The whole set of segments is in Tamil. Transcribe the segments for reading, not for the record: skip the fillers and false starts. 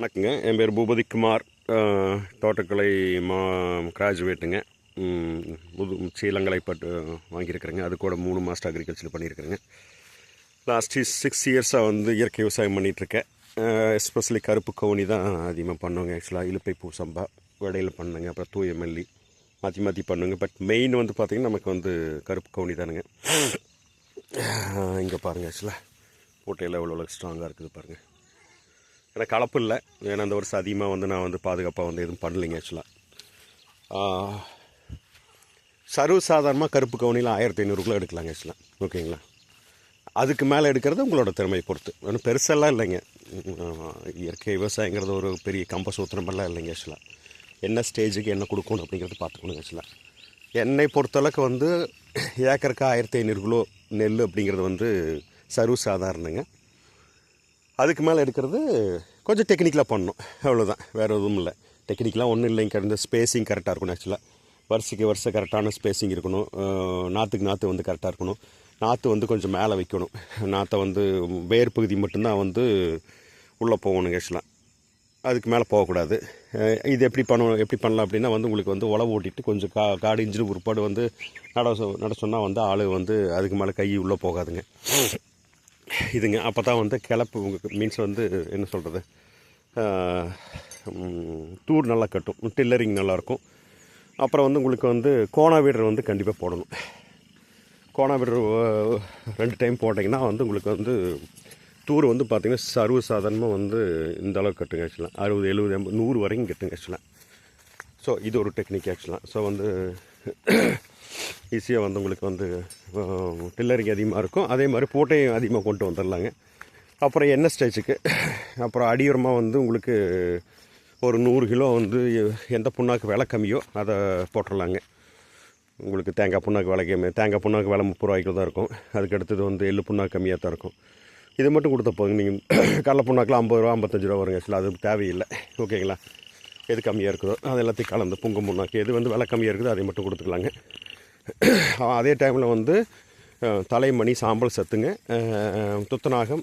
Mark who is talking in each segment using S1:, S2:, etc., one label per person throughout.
S1: வணக்கங்க. என் பேர் பூபதி குமார். தோட்டக்கலை கிராஜுவேட்டுங்க. இளங்கலை பட்டு வாங்கியிருக்கிறேங்க. அது கூட 3 மாஸ்டர் அக்ரிகல்ச்சர் பண்ணியிருக்கிறேங்க. லாஸ்ட் 6 இயர்ஸாக வந்து இயற்கை விவசாயம் பண்ணிகிட்ருக்கேன். எஸ்பெஷலி கருப்பு கவுனி தான் அதிகமாக பண்ணுவோங்க. ஆக்சுவலாக இலுப்பை பூ சம்பா விடையில் பண்ணுங்க, அப்புறம் தூய மல்லி மாற்றி மாற்றி பண்ணுங்க. பட் மெயின் வந்து பார்த்திங்கன்னா நமக்கு வந்து கருப்பு கவுனி தானுங்க. இங்கே பாருங்கள், ஆக்சுவலாக போட்டையில் எவ்வளோ ஸ்ட்ராங்காக இருக்குது பாருங்கள். ஏன்னா கலப்பு இல்லை, ஏன்னா அந்த வருஷம் அதிகமாக வந்து நான் வந்து பாதுகாப்பாக வந்து எதுவும் பண்ணலைங்க. ஆக்சுவலாக சர்வசாதாரணமாக கருப்பு கவுனியில் 1500 எடுக்கலாங்க. ஆக்சுவலாக ஓகேங்களா. அதுக்கு மேலே எடுக்கிறது உங்களோட திறமையை பொறுத்து. ஒன்றும் பெருசெல்லாம் இல்லைங்க. இயற்கை விவசாயங்கிறது ஒரு பெரிய கம்ப சூத்திரமெல்லாம் இல்லைங்க. ஆக்சுவலாக என்ன ஸ்டேஜுக்கு என்ன கொடுக்கணும் அப்படிங்கிறது பார்த்துக்கணுங்க. ஆக்சுவலாக என்னை பொறுத்தளவுக்கு வந்து ஏக்கருக்கு 1500 கிலோ நெல் அப்படிங்கிறது வந்து சர்வசாதாரணங்க. அதுக்கு மேலே எடுக்கிறது கொஞ்சம் டெக்னிக்கலாக பண்ணணும், அவ்வளோதான். வேறு எதுவும் இல்லை. டெக்னிக்கலாக ஒன்றும் இல்லைங்க. இந்த ஸ்பேஸிங் கரெக்டாக இருக்கணும். ஆக்சுவலாக வருஷம் கரெக்டான ஸ்பேஸிங் இருக்கணும். நாற்று வந்து கரெக்டாக இருக்கணும். நாற்று வந்து கொஞ்சம் மேலே வைக்கணும். நாற்றை வந்து வேர் பகுதி மட்டும்தான் வந்து உள்ளே போகணுங்க. ஆக்சுவலாக அதுக்கு மேலே போகக்கூடாது. இது எப்படி பண்ணலாம் அப்படின்னா வந்து உங்களுக்கு வந்து உழவு ஓட்டிட்டு கொஞ்சம் காடு இன்ஜின் உருப்பாடு வந்து நட சொன்னால் வந்து ஆள் வந்து அதுக்கு மேலே கை உள்ளே போகாதுங்க. இதுங்க அப்போ தான் வந்து கிளப்பு உங்களுக்கு மீன்ஸ் வந்து என்ன சொல்கிறது, தூர் நல்லா கட்டும், டில்லரிங் நல்லாயிருக்கும். அப்புறம் வந்து உங்களுக்கு வந்து கோணா வீடர் வந்து கண்டிப்பாக போடணும். கோணா வீடர் 2 டைம் போட்டிங்கன்னா வந்து உங்களுக்கு வந்து தூர் வந்து பார்த்திங்கன்னா சர்வசாதாரணமாக வந்து இந்த அளவுக்கு கட்டுங்க. ஆக்சுவலாக 60, 70, 80, 100 வரைக்கும் கட்டுங்க. ஆக்சுவலாக ஸோ இது ஒரு டெக்னிக். ஆக்சுவலாக ஸோ வந்து ஈஸியாக வந்து உங்களுக்கு வந்து டில்லரிங் அதிகமாக இருக்கும். அதே மாதிரி போட்டையும் அதிகமாக கொண்டு வந்துடலாங்க. அப்புறம் எண்ணெய் ஸ்டேஜுக்கு அப்புறம் அடியுரமாக வந்து உங்களுக்கு ஒரு 100 கிலோ வந்து எந்த புண்ணாக்கு விலை கம்மியோ அதை போட்டுடலாங்க. உங்களுக்கு தேங்காய் புண்ணாக்கு விலை கம்மி, தேங்காய் புண்ணாக்கு விலை 30 ரூபாய்க்கு தான் இருக்கும். அதுக்கு அடுத்தது வந்து எள்ளு புண்ணாக்கு கம்மியாக தான் இருக்கும். இது மட்டும் கொடுத்த போதுங்க. நீங்கள் கடலை புண்ணாக்கில் 50 ரூபா 55 ரூபா வருங்க. ஆக்சுவலாக அது தேவையில்லை. ஓகேங்களா. எது கம்மியாக இருக்குதோ அது எல்லாத்தையும் கலந்து புங்கம் புண்ணாக்கு எது வந்து விலை கம்மியாக இருக்குதோ அதை மட்டும் கொடுத்துக்கலாங்க. அதே டைமில் வந்து தலைமணி, சாம்பல் சத்துங்க, துத்தநாகம்,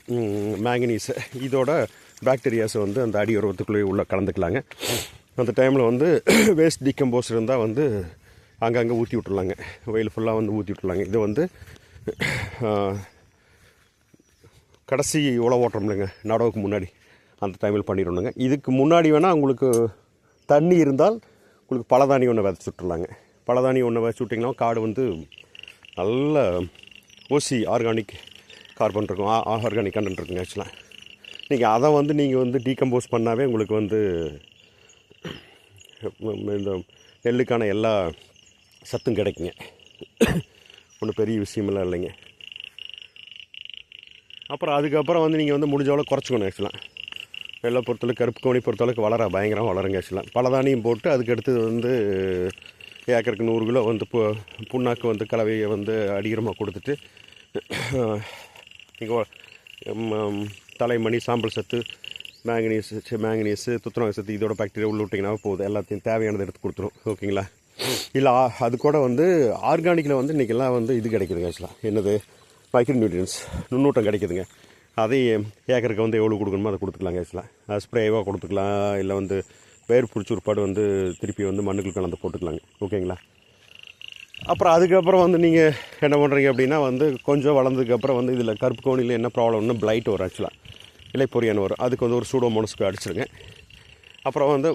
S1: மேங்கனீஸு இதோட பாக்டீரியாஸை வந்து அந்த அடி உரத்துக்குள்ளேயே உள்ளே கலந்துக்கலாங்க. அந்த டைமில் வந்து வேஸ்ட் டீகம்போஸ் இருந்தால் வந்து அங்கங்கே ஊற்றி விட்டுலாங்க. வெயில் ஃபுல்லாக வந்து ஊற்றி விட்டுலாங்க. இது வந்து கடைசி உழவு ஓட்டுறோம் இல்லைங்க, நடவுக்கு முன்னாடி அந்த டைமில் பண்ணிடணுங்க. இதுக்கு முன்னாடி வேணால் உங்களுக்கு தண்ணி இருந்தால் உங்களுக்கு பலதானி ஒன்று விதைச்சி விட்டுருலாங்க. பலதானி ஒன்று விதைச்சி விட்டிங்கன்னா காடு வந்து நல்ல ஓசி ஆர்கானிக் கார்பன் இருக்கும், ஆர்கானிக் கண்டென்ட் இருக்குங்க. ஆக்சுவலாக நீங்கள் அதை வந்து நீங்கள் வந்து டீகம்போஸ் பண்ணாவே உங்களுக்கு வந்து இந்த நெல்லுக்கான எல்லா சத்தும் கிடைக்குங்க. ஒன்றும் பெரிய விஷயமெல்லாம் இல்லைங்க. அப்புறம் அதுக்கப்புறம் வந்து நீங்கள் வந்து முடிஞ்ச அளவுக்கு குறைச்சிக்கணும். ஆக்சுவலாக வெள்ளை பொறுத்தளவுக்கு கருப்பு கவுனி பொறுத்தளவுக்கு பயங்கரமாக வளருங்க. ஆக்சுவலாக பலதானியும் போட்டு அதுக்கு அடுத்தது வந்து ஏக்கருக்கு 100 கிலோ வந்து புண்ணாக்கு வந்து கலவையை வந்து அடிக்கிறமாக கொடுத்துட்டு நீங்கள் தலைமணி, சாம்பல் சத்து, மேங்கனீஸு, துத்தநாக சத்து இதோட பாக்டீரியா உள்ள விட்டிங்கன்னா போகுது. எல்லாத்தையும் தேவையானதை எடுத்து கொடுத்துரும். ஓகேங்களா. இல்லை அது கூட வந்து ஆர்கானிக்கில் வந்து இன்றைக்கெல்லாம் வந்து இது கிடைக்குதுங்க. ஆக்சுவலாக என்னது மைக்ரோ நியூட்ரியன்ஸ் நுண்ணூட்டம் கிடைக்குதுங்க. அதை ஏக்கருக்கு வந்து எவ்வளோ கொடுக்கணுமோ அதை கொடுத்துக்கலாங்க. ஆக்சுவலாக ஸ்ப்ரேவாக கொடுத்துக்கலாம், இல்லை வந்து வேர் பிடிச்சி உருப்பாடு வந்து திருப்பி வந்து மண்ணுக்குள் கலந்து போட்டுக்கலாங்க. ஓகேங்களா. அப்புறம் அதுக்கப்புறம் வந்து நீங்கள் என்ன பண்ணுறீங்க அப்படின்னா வந்து கொஞ்சம் வளர்ந்ததுக்கப்புறம் வந்து இதில் கருப்பு கவுனியில் என்ன ப்ராப்ளம்னா பிளைட் வரும். ஆக்சுவலாக இலைப்பொறியான் வரும். அதுக்கு வந்து ஒரு சூடோமோனஸ் போய் அடிச்சிருங்க. அப்புறம் வந்து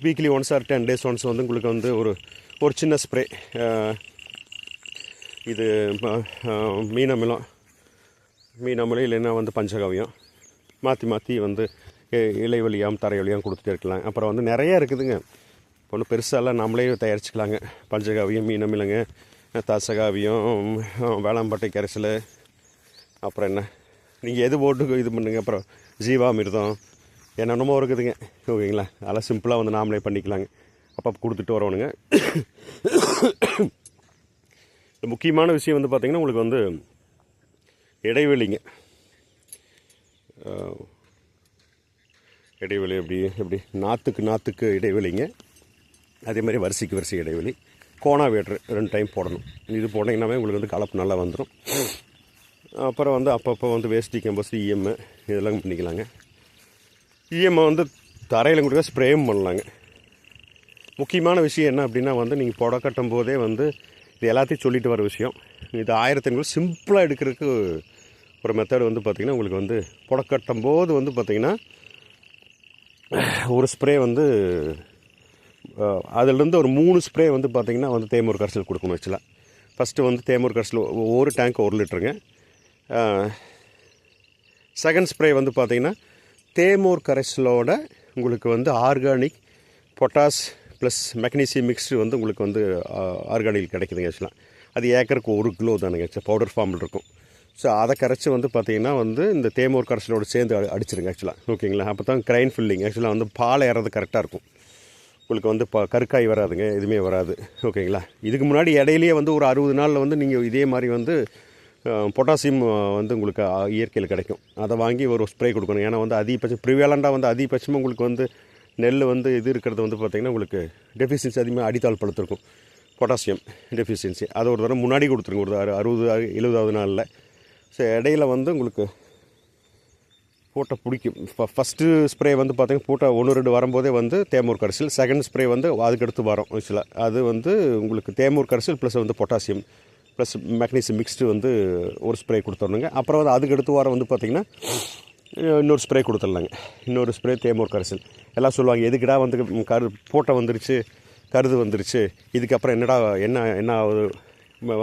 S1: weekly once or 10 days once வந்து உங்களுக்கு வந்து ஒரு சின்ன ஸ்ப்ரே, இது மீனமிலம் இல்லைன்னா வந்து பஞ்சகவியம் மாற்றி வந்து இலை வழியாகவும் தரை வழியாகவும் கொடுத்துட்டே இருக்கலாம். அப்புறம் வந்து நிறையா இருக்குதுங்க. ஒன்றும் பெருசாலாம் நம்மளே தயாரிச்சுக்கலாங்க. பஞ்சகாவியம், மீனமிலங்க, தசகாவியம், வேளாம்பட்டை கரைசல், அப்புறம் என்ன நீங்கள் எது போட்டு இது பண்ணுங்க. அப்புறம் ஜீவாமிர்தம் என்னென்னமோ இருக்குதுங்க. ஓகேங்களா. அதெல்லாம் சிம்பிளாக வந்து நாமளே பண்ணிக்கலாங்க. அப்போ கொடுத்துட்டு வரணுங்க. முக்கியமான விஷயம் வந்து பார்த்திங்கன்னா உங்களுக்கு வந்து இடைவெளிங்க. இடைவெளி எப்படி நாற்றுக்கு இடைவெளிங்க. அதே மாதிரி வரிசை இடைவெளி. கோணா வேட்ரு 2 டைம் போடணும். இது போட்டிங்கன்னாவே உங்களுக்கு வந்து கலப்பு நல்லா வந்துடும். அப்புறம் வந்து அப்பப்போ வந்து வேஸ்ட் டீகம்போஸ், EM இதெல்லாம் பண்ணிக்கலாங்க. EM வந்து தரையில் கொடுக்க ஸ்ப்ரேயும் பண்ணலாங்க. முக்கியமான விஷயம் என்ன அப்படின்னா வந்து நீங்கள் புடை கட்டும் போதே வந்து இது எல்லாத்தையும் சொல்லிட்டு வர விஷயம். இது 1500 சிம்பிளாக எடுக்கிறதுக்கு ஒரு மெத்தட் வந்து பார்த்திங்கன்னா உங்களுக்கு வந்து புடை கட்டும் போது வந்து பார்த்திங்கன்னா ஒரு ஸ்ப்ரே வந்து அதிலிருந்து ஒரு 3 ஸ்ப்ரே வந்து பார்த்திங்கன்னா வந்து தேமூர் கரைசல் கொடுக்கணும். வச்சுலாம் ஃபஸ்ட்டு வந்து தேமூர் கரைசல் ஒரு டேங்க் 1 லிட்டருங்க. செகண்ட் ஸ்ப்ரே வந்து பார்த்திங்கன்னா தேமூர் கரைசலோட உங்களுக்கு வந்து organic potash plus magnesium mixed வந்து உங்களுக்கு வந்து ஆர்கானிக் கிடைக்குதுங்க. ஆக்சுவலாக அது ஏக்கருக்கு 1 கிலோ தானுங்க. பவுடர் ஃபார்மில் இருக்கும். ஸோ அதை கரைச்சி வந்து பார்த்திங்கன்னா வந்து இந்த தேமூர் கரைசலோடு சேர்ந்து அடிச்சிருங்க. ஆக்சுவலாக ஓகேங்களா. அப்போ தான் கிரைன் ஃபில்லிங் ஆக்சுவலாக வந்து பால் ஏறது கரெக்டாக இருக்கும். உங்களுக்கு வந்து கருக்காய் வராதுங்க, எதுவுமே வராது. ஓகேங்களா. இதுக்கு முன்னாடி இடையிலேயே வந்து ஒரு 60 நாளில் வந்து நீங்கள் இதே மாதிரி வந்து பொட்டாசியம் வந்து உங்களுக்கு இயற்கையில் கிடைக்கும். அதை வாங்கி ஒரு ஸ்ப்ரே கொடுக்கணும். ஏன்னா வந்து அதிகபட்சம் ப்ரிவேலண்டாக வந்து அதிகபட்சமாக உங்களுக்கு வந்து நெல் வந்து இது இருக்கிறது வந்து பார்த்திங்கன்னா உங்களுக்கு டெஃபிஷியன்சி அதிகமாக அடித்தாள் படுத்திருக்கும். பொட்டாசியம் டெஃபிஷியன்சி அதை ஒரு தடவை முன்னாடி கொடுத்துருங்க, ஒரு 60-70வது நாளில். ஸோ இடையில வந்து உங்களுக்கு பூட்டை பிடிக்கும். ஃபஸ்ட்டு ஸ்ப்ரே வந்து பார்த்திங்கன்னா பூட்டை 1-2 வரும்போதே வந்து தேமூர் கரைசல், செகண்ட் ஸ்ப்ரே வந்து அதுக்கடுத்து வரும். ஆக்சுவலாக அது வந்து உங்களுக்கு தேமூர் கரைசல் ப்ளஸ் வந்து பொட்டாசியம் ப்ளஸ் மெக்னீசியம் மிக்ஸ்டு வந்து ஒரு ஸ்ப்ரே கொடுத்துடணுங்க. அப்புறம் வந்து அதுக்கடுத்து வாரம் வந்து பார்த்திங்கன்னா இன்னொரு ஸ்ப்ரே கொடுத்துடலாங்க. இன்னொரு ஸ்ப்ரே தேமூர் கரைசல். எல்லாம் சொல்லுவாங்க எதுக்குடா வந்து பூட்டை வந்துருச்சு, கருது வந்துருச்சு, இதுக்கப்புறம் என்ன ஆகுது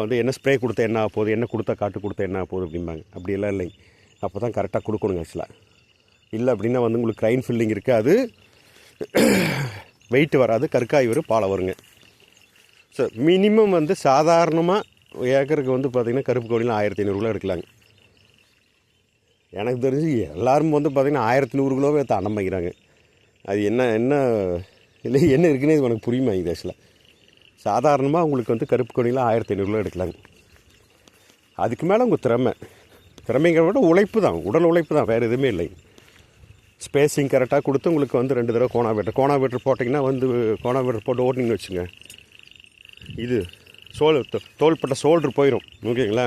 S1: வந்து என்ன ஸ்ப்ரே கொடுத்தா என்ன ஆக போகுது, என்ன கொடுத்தா காட்டு கொடுத்தா என்ன ஆக போகுது அப்படிம்பாங்க. அப்படியெல்லாம் இல்லைங்க. அப்போ தான் கரெக்டாக கொடுக்கணுங்க. ஆக்சுவலாக இல்லை அப்படின்னா வந்து உங்களுக்கு க்ரைன் ஃபில்லிங் இருக்காது, வெயிட் வராது, கற்காய் வரும், பாலை வருங்க. ஸோ மினிமம் வந்து சாதாரணமாக ஏக்கருக்கு வந்து பார்த்திங்கன்னா கருப்பு கவுனியில் 1500 கிலோ எடுக்கலாங்க. எனக்கு தெரிஞ்சு எல்லோரும் வந்து பார்த்திங்கன்னா 1100 கிலோவே தாண்டம் வைக்கிறாங்க. அது என்ன இல்லை என்ன இருக்குன்னே இது எனக்கு புரியுமா. இது ஆக்சுவலாக சாதாரணமாக உங்களுக்கு வந்து கருப்பு கவுனியில் 1500 கிலோ எடுக்கலாங்க. அதுக்கு மேலே உங்கள் திறமைங்கிற விட உழைப்பு தான், உடல் உழைப்பு தான், வேறு எதுவுமே இல்லைங்க. ஸ்பேஸிங் கரெக்டாக கொடுத்து உங்களுக்கு வந்து 2 தடவை கோணாவேட்டர் போட்டிங்கன்னா வந்து கோணாவேட்டர் போட்டு ஓட்டிங்கன்னு வச்சுங்க, இது தோள்பட்ட ஷோல்ட்ரு போயிடும். ஓகேங்களா.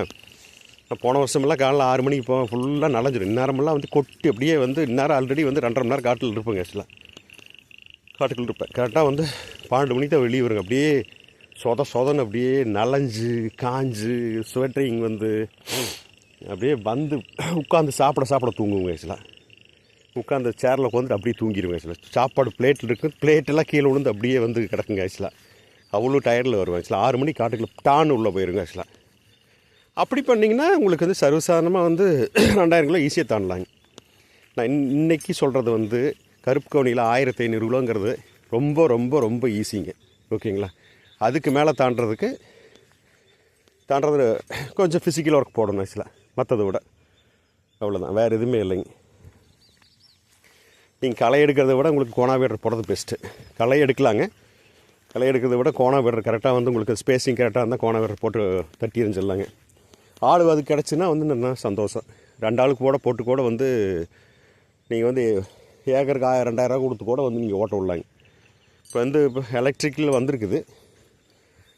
S1: நான் போன வருஷமெல்லாம் காலைல 6 மணிக்கு போவேன், ஃபுல்லாக நனைஞ்சிடும். இந்நேரமெல்லாம் வந்து கொட்டி அப்படியே வந்து இந்நேரம் ஆல்ரெடி வந்து 2.5 மணி நேரம் காட்டில் இருப்பேங்க. ஆக்சுவலாக காட்டுக்குள்ள இருப்பேன். கரெக்டாக வந்து 12 மணிக்கு தான் வெளியே வருங்க. அப்படியே சொதன்னு அப்படியே நனைஞ்சு காஞ்சு ஸ்வெட்டரிங் வந்து அப்படியே வந்து உட்காந்து சாப்பிட தூங்குவோங்க. ஆக்சுவலாக உட்காந்து சேரில் உட்காந்துட்டு அப்படியே தூங்கிடுவேன். ஆக்சுவலாக சாப்பாடு பிளேட்டில் இருக்குது, பிளேட்டெல்லாம் கீழே விழுந்து அப்படியே வந்து கிடக்குங்க. ஆக்சுவலாக அவ்வளோ டயர்டில் வருவேன். ஆக்சுவலாக 6 மணிக்கு காட்டுக்குள்ள டான்னு உள்ளே போயிருங்க. ஆக்சுவலாக அப்படி பண்ணிங்கன்னா உங்களுக்கு வந்து சர்வசாதாரணமாக வந்து 2000 கிலோ ஈஸியாக தாண்டலாங்க. நான் இன்றைக்கி சொல்கிறது வந்து கருப்பு கவுனியில் 1500 கிலோங்கிறது ரொம்ப ரொம்ப ரொம்ப ஈஸிங்க. ஓகேங்களா. அதுக்கு மேலே தாண்டுறது கொஞ்சம் ஃபிசிக்கல் ஒர்க் போடணும். ஆக்சுவலாக மற்றதை விட அவ்வளோதான், வேறு எதுவுமே இல்லைங்க. நீங்கள் களை எடுக்கிறத விட உங்களுக்கு கோணாவேட்டர் போடுறது பெஸ்ட்டு. களை எடுக்கலாங்க, களை எடுக்கிறத விட கோணாவேட்டர் கரெக்டாக வந்து உங்களுக்கு ஸ்பேஸிங் கரெக்டாக இருந்தால் கோணாவேட்டர் போட்டு தட்டி எறிஞ்சிடலாங்க. ஆள் அது கிடச்சின்னா வந்து என்ன சந்தோஷம். 2 ஆளுக்கு போட்டு கூட வந்து நீங்கள் வந்து ஏக்கருக்கு 1000-2000 கொடுத்து கூட வந்து நீங்கள் ஓட்ட விடலாங்க. இப்போ எலக்ட்ரிக்கில் வந்திருக்குது,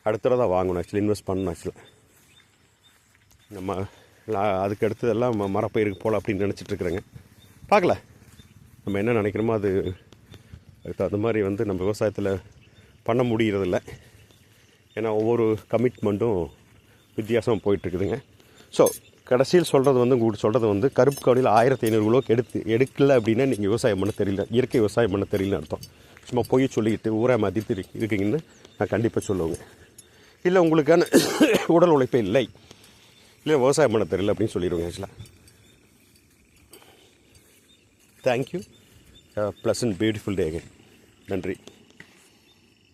S1: அடுத்த தான் வாங்கணும். ஆக்சுவலி இன்வெஸ்ட் பண்ணணும். ஆக்சுவலாக நம்ம அதுக்கு அடுத்ததெல்லாம் மரப்பயிருக்கு போகலாம் அப்படின்னு நினச்சிட்ருக்குறேங்க. பார்க்கல நம்ம என்ன நினைக்கிறோமோ அதுக்கு தகுந்த மாதிரி வந்து நம்ம விவசாயத்தில் பண்ண முடிகிறதில்ல. ஏன்னா ஒவ்வொரு கமிட்மெண்ட்டும் வித்தியாசம் போயிட்டுருக்குதுங்க. ஸோ கடைசியில் சொல்கிறது வந்து உங்களுக்கு சொல்கிறது வந்து கருப்பு கவுனியில் 1500 கிலோக்கு எடுக்கலை அப்படின்னா நீங்கள் விவசாயம் பண்ண தெரியல, இயற்கை விவசாயம் பண்ண தெரியலன்னு அர்த்தம். சும்மா போய் சொல்லிக்கிட்டு ஊரை மாற்றிட்டு இருக்கீங்கன்னு நான் கண்டிப்பாக சொல்லுவேங்க. இல்லை உங்களுக்கான உடல் உழைப்பே இல்லை விவசாயம் பண்ண தெரியல அப்படின்னு சொல்லிடுவோங்க. ஆக்சுவலாக தேங்க்யூ. ப்ளசன்ட் பியூட்டிஃபுல் டே அகைன். நன்றி.